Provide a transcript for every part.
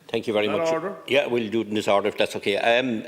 Thank you very much. Order? Yeah, we'll do it in this order if that's okay.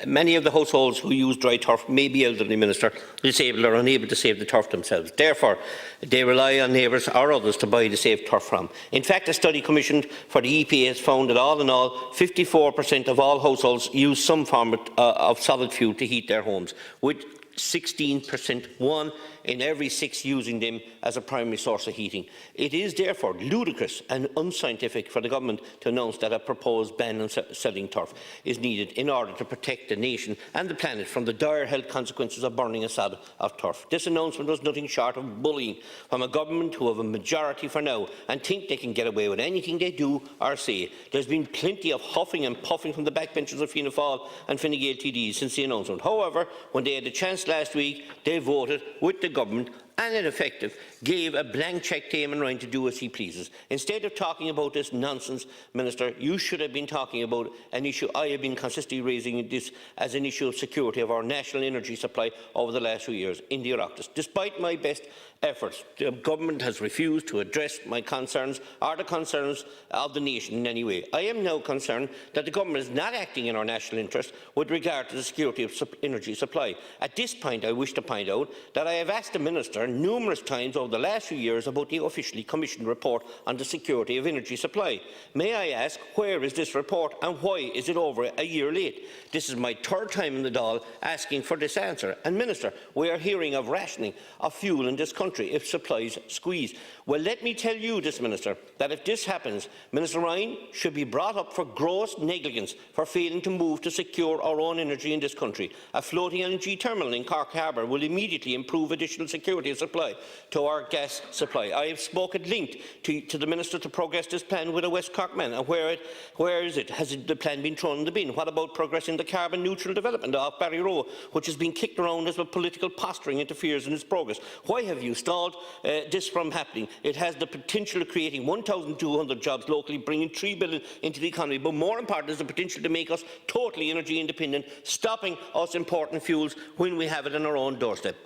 Many of the households who use dry turf may be elderly, Minister, disabled or unable to save the turf themselves. Therefore, they rely on neighbours or others to buy the safe turf from. In fact, a study commissioned for the EPA has found that all in all, 54% of all households use some form of solid fuel to heat their homes, with 16%, 1 in every 6 using them as a primary source of heating. It is therefore ludicrous and unscientific for the government to announce that a proposed ban on selling turf is needed in order to protect the nation and the planet from the dire health consequences of burning a sod of turf. This announcement was nothing short of bullying from a government who have a majority for now and think they can get away with anything they do or say. There's been plenty of huffing and puffing from the backbenchers of Fianna Fáil and Fine Gael TDs since the announcement. However, when they had the chance last week, they voted with the government and, in effect, gave a blank cheque to Eamon Ryan to do as he pleases. Instead of talking about this nonsense, Minister, you should have been talking about an issue I have been consistently raising this as an issue of security of our national energy supply over the last few years in the Oireachtas. Despite my best efforts, the government has refused to address my concerns or the concerns of the nation in any way. I am now concerned that the government is not acting in our national interest with regard to the security of energy supply. At this point, I wish to point out that I have asked the Minister numerous times over the last few years about the officially commissioned report on the security of energy supply. May I ask, where is this report and why is it over a year late? This is my third time in the Dáil asking for this answer. And Minister, we are hearing of rationing of fuel in this country if supplies squeeze. Well, let me tell you this, Minister, that if this happens, Minister Ryan should be brought up for gross negligence for failing to move to secure our own energy in this country. A floating LNG terminal in Cork Harbour will immediately improve additional security of supply to our gas supply. I have spoken linked to the Minister to progress this plan with a West Cork man. And where is it? Has the plan been thrown in the bin? What about progressing the carbon neutral development of Barry Row, which has been kicked around as with political posturing interferes in its progress? Why have you stalled this from happening? It has the potential of creating 1,200 jobs locally, bringing 3 billion into the economy, but more important is the potential to make us totally energy independent, stopping us importing fuels when we have it on our own doorstep.